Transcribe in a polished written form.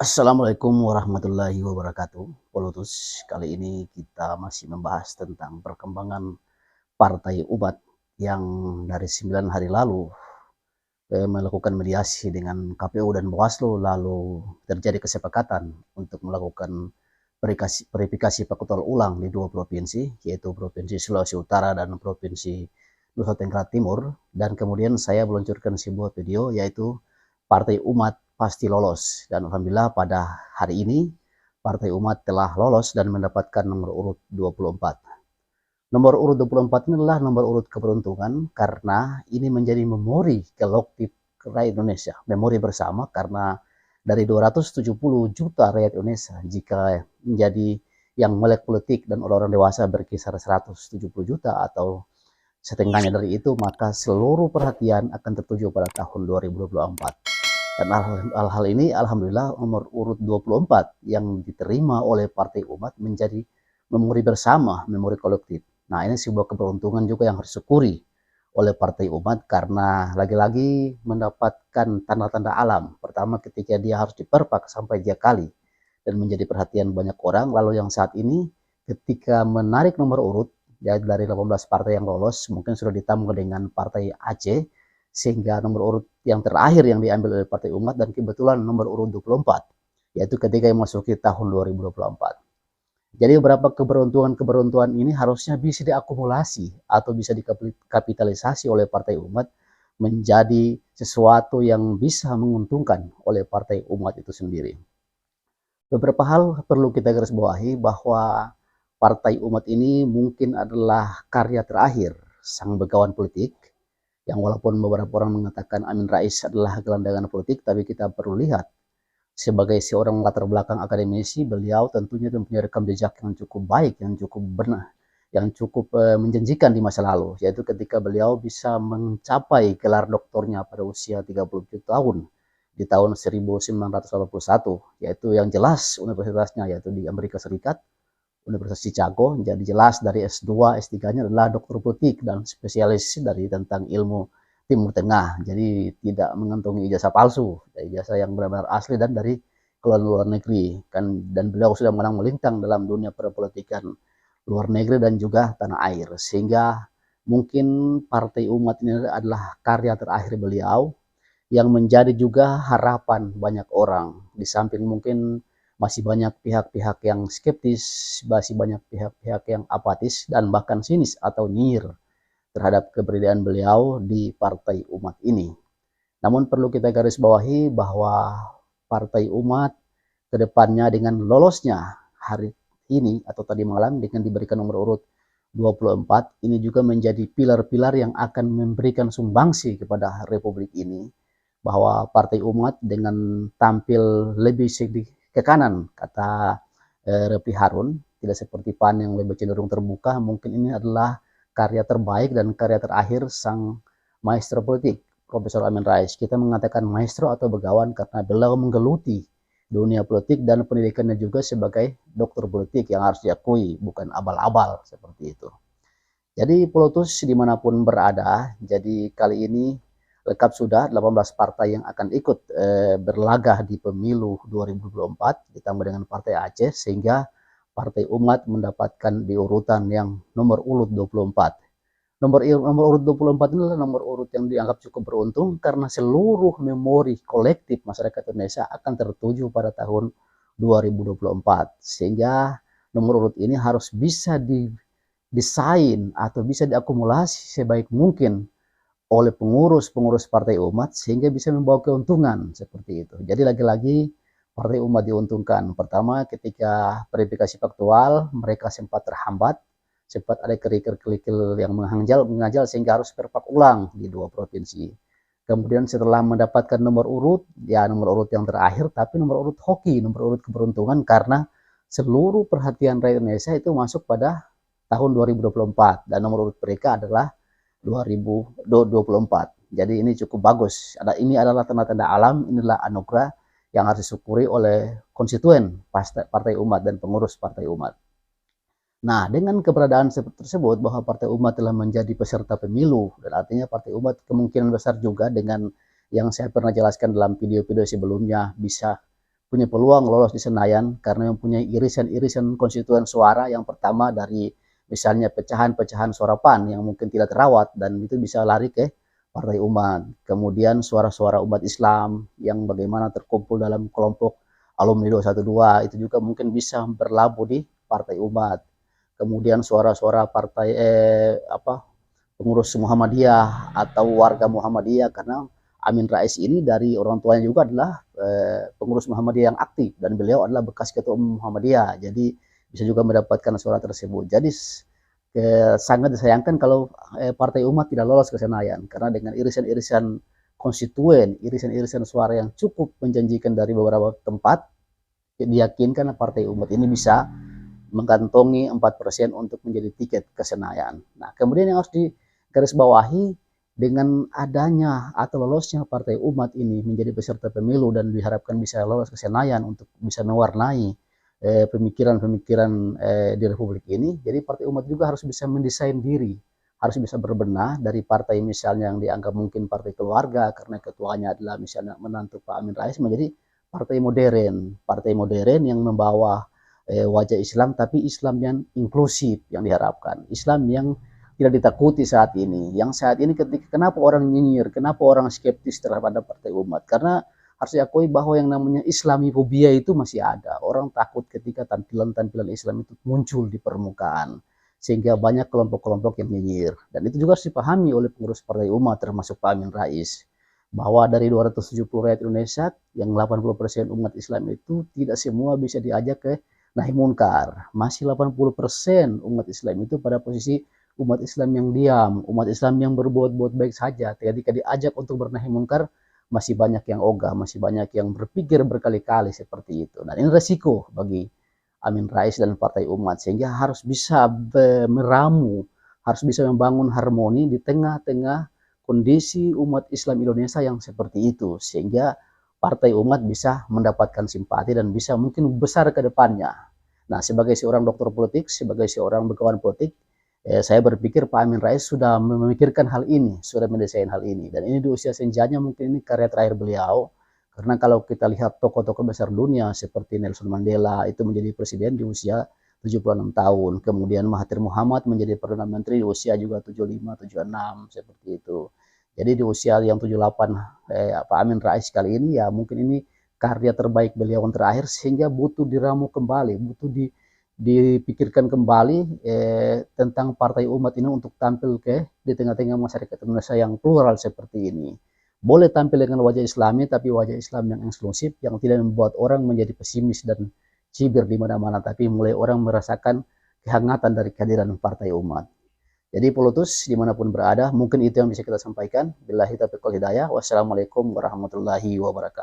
Assalamualaikum warahmatullahi wabarakatuh. Polutus, kali ini kita masih membahas tentang perkembangan Partai Umat yang dari 9 hari lalu melakukan mediasi dengan KPU dan Bawaslu, lalu terjadi kesepakatan untuk melakukan verifikasi faktual ulang di dua provinsi, yaitu Provinsi Sulawesi Utara dan Provinsi Nusa Tenggara Timur. Dan kemudian saya meluncurkan sebuah video, yaitu Partai Umat pasti lolos. Dan alhamdulillah pada hari ini Partai Umat telah lolos dan mendapatkan nomor urut 24. Nomor urut 24 ini adalah nomor urut keberuntungan karena ini menjadi memori kolektif rakyat Indonesia, memori bersama, karena dari 270 juta rakyat Indonesia, jika menjadi yang melek politik dan orang-orang dewasa berkisar 170 juta atau setengahnya dari itu, maka seluruh perhatian akan tertuju pada tahun 2024. Dan hal ini alhamdulillah nomor urut 24 yang diterima oleh Partai Umat menjadi memori bersama, memori kolektif. Nah, ini sebuah keberuntungan juga yang harus disyukuri oleh Partai Umat karena lagi-lagi mendapatkan tanda-tanda alam. Pertama, ketika dia harus diperpak sampai 3 kali dan menjadi perhatian banyak orang. Lalu yang saat ini ketika menarik nomor urut, ya, dari 18 partai yang lolos, mungkin sudah ditambah dengan Partai Aceh, sehingga nomor urut yang terakhir yang diambil oleh Partai Umat, dan kebetulan nomor urut 24, yaitu ketika memasuki tahun 2024. Jadi beberapa keberuntungan-keberuntungan ini harusnya bisa diakumulasi atau bisa dikapitalisasi oleh Partai Umat menjadi sesuatu yang bisa menguntungkan oleh Partai Umat itu sendiri. Beberapa hal perlu kita garis bawahi bahwa Partai Umat ini mungkin adalah karya terakhir sang begawan politik, yang walaupun beberapa orang mengatakan Amin Rais adalah gelandangan politik, tapi kita perlu lihat sebagai seorang latar belakang akademisi, beliau tentunya mempunyai rekam jejak yang cukup baik, yang cukup benar, yang cukup menjanjikan di masa lalu, yaitu ketika beliau bisa mencapai gelar doktornya pada usia 37 tahun di tahun 1981, yaitu yang jelas universitasnya yaitu di Amerika Serikat, Universitas Chicago. Jadi jelas dari S2, S3-nya adalah dokter politik dan spesialis dari tentang ilmu Timur Tengah. Jadi tidak mengantongi ijazah palsu, ijazah yang benar-benar asli dan dari luar negeri kan. Dan beliau sudah menang melintang dalam dunia perpolitikan luar negeri dan juga tanah air, sehingga mungkin Partai Umat ini adalah karya terakhir beliau yang menjadi juga harapan banyak orang. Di samping mungkin masih banyak pihak-pihak yang skeptis, masih banyak pihak-pihak yang apatis dan bahkan sinis atau nyinyir terhadap keberadaan beliau di Partai Umat ini. Namun perlu kita garis bawahi bahwa Partai Umat kedepannya dengan lolosnya hari ini atau tadi malam dengan diberikan nomor urut 24, ini juga menjadi pilar-pilar yang akan memberikan sumbangsi kepada Republik ini, bahwa Partai Umat dengan tampil lebih sedikit ke kanan, kata Refli Harun, tidak seperti PAN yang lebih cenderung terbuka, mungkin ini adalah karya terbaik dan karya terakhir sang maestro politik, Profesor Amin Rais. Kita mengatakan maestro atau begawan karena beliau menggeluti dunia politik dan pendidikannya juga sebagai dokter politik yang harus diakui, bukan abal-abal seperti itu. Jadi Polotus dimanapun berada, jadi kali ini lengkap sudah 18 partai yang akan ikut berlagah di pemilu 2024 ditambah dengan Partai Aceh, sehingga Partai Umat mendapatkan di urutan yang nomor urut 24. Nomor urut 24 ini adalah nomor urut yang dianggap cukup beruntung karena seluruh memori kolektif masyarakat Indonesia akan tertuju pada tahun 2024. Sehingga nomor urut ini harus bisa didesain atau bisa diakumulasi sebaik mungkin oleh pengurus-pengurus Partai Umat sehingga bisa membawa keuntungan seperti itu. Jadi lagi-lagi Partai Umat diuntungkan. Pertama, ketika verifikasi faktual mereka sempat terhambat, sempat ada kerikil-kerikil yang mengajal sehingga harus perpak ulang di dua provinsi. Kemudian setelah mendapatkan nomor urut, ya nomor urut yang terakhir, tapi nomor urut hoki, nomor urut keberuntungan, karena seluruh perhatian rakyat Indonesia itu masuk pada tahun 2024 dan nomor urut mereka adalah 2024. Jadi ini cukup bagus. Ini adalah tanda-tanda alam, inilah anugerah yang harus disyukuri oleh konstituen Partai Umat dan pengurus Partai Umat. Nah, dengan keberadaan tersebut bahwa Partai Umat telah menjadi peserta pemilu, dan artinya Partai Umat kemungkinan besar juga dengan yang saya pernah jelaskan dalam video-video sebelumnya bisa punya peluang lolos di Senayan karena mempunyai irisan-irisan konstituen suara yang pertama dari misalnya pecahan-pecahan suara PAN yang mungkin tidak terawat dan itu bisa lari ke Partai Umat. Kemudian suara-suara umat Islam yang bagaimana terkumpul dalam kelompok alumni 212 itu juga mungkin bisa berlabuh di Partai Umat. Kemudian suara-suara partai pengurus Muhammadiyah atau warga Muhammadiyah karena Amin Rais ini dari orang tuanya juga adalah pengurus Muhammadiyah yang aktif dan beliau adalah bekas ketua umum Muhammadiyah. Jadi bisa juga mendapatkan suara tersebut. Jadi sangat disayangkan kalau Partai Umat tidak lolos ke Senayan karena dengan irisan-irisan konstituen, irisan-irisan suara yang cukup menjanjikan dari beberapa tempat, diyakinkan Partai Umat ini bisa mengantongi 4% untuk menjadi tiket ke Senayan. Nah, kemudian yang harus digarisbawahi dengan adanya atau lolosnya Partai Umat ini menjadi peserta pemilu dan diharapkan bisa lolos ke Senayan untuk bisa mewarnai pemikiran-pemikiran di Republik ini. Jadi Partai Umat juga harus bisa mendesain diri, harus bisa berbenah dari partai misalnya yang dianggap mungkin partai keluarga karena ketuanya adalah misalnya menantu Pak Amin Rais menjadi partai modern yang membawa wajah Islam tapi Islam yang inklusif yang diharapkan, Islam yang tidak ditakuti saat ini. Yang saat ini kenapa orang nyinyir, kenapa orang skeptis terhadap Partai Umat? Karena harus diakui bahwa yang namanya Islamifobia itu masih ada. Orang takut ketika tampilan-tampilan Islam itu muncul di permukaan. Sehingga banyak kelompok-kelompok yang nyinyir. Dan itu juga harus dipahami oleh pengurus Partai Umat termasuk Pak Amin Rais. Bahwa dari 270 rakyat Indonesia, yang 80% umat Islam itu tidak semua bisa diajak ke nahi munkar. Masih 80% umat Islam itu pada posisi umat Islam yang diam, umat Islam yang berbuat-buat baik saja. Ketika diajak untuk bernahi munkar, masih banyak yang ogah, masih banyak yang berpikir berkali-kali seperti itu. Dan ini resiko bagi Amin Rais dan Partai Umat, sehingga harus bisa meramu, harus bisa membangun harmoni di tengah-tengah kondisi umat Islam Indonesia yang seperti itu, sehingga Partai Umat bisa mendapatkan simpati dan bisa mungkin besar ke depannya. Nah, sebagai seorang dokter politik, sebagai seorang bekawan politik, saya berpikir Pak Amin Rais sudah memikirkan hal ini, sudah mendesain hal ini. Dan ini di usia senjanya mungkin ini karya terakhir beliau. Karena kalau kita lihat tokoh-tokoh besar dunia seperti Nelson Mandela itu menjadi presiden di usia 76 tahun. Kemudian Mahathir Muhammad menjadi Perdana Menteri di usia juga 75, 76 seperti itu. Jadi di usia yang 78 Pak Amin Rais kali ini ya mungkin ini karya terbaik beliau yang terakhir sehingga butuh diramu kembali, butuh dipikirkan kembali tentang Partai Umat ini untuk tampil di tengah-tengah masyarakat Indonesia yang plural seperti ini. Boleh tampil dengan wajah Islami, tapi wajah Islam yang inklusif, yang tidak membuat orang menjadi pesimis dan cibir di mana-mana, tapi mulai orang merasakan kehangatan dari kehadiran Partai Umat. Jadi Polutus dimanapun berada, mungkin itu yang bisa kita sampaikan. Billahi taufiq wal hidayah. Wassalamualaikum warahmatullahi wabarakatuh.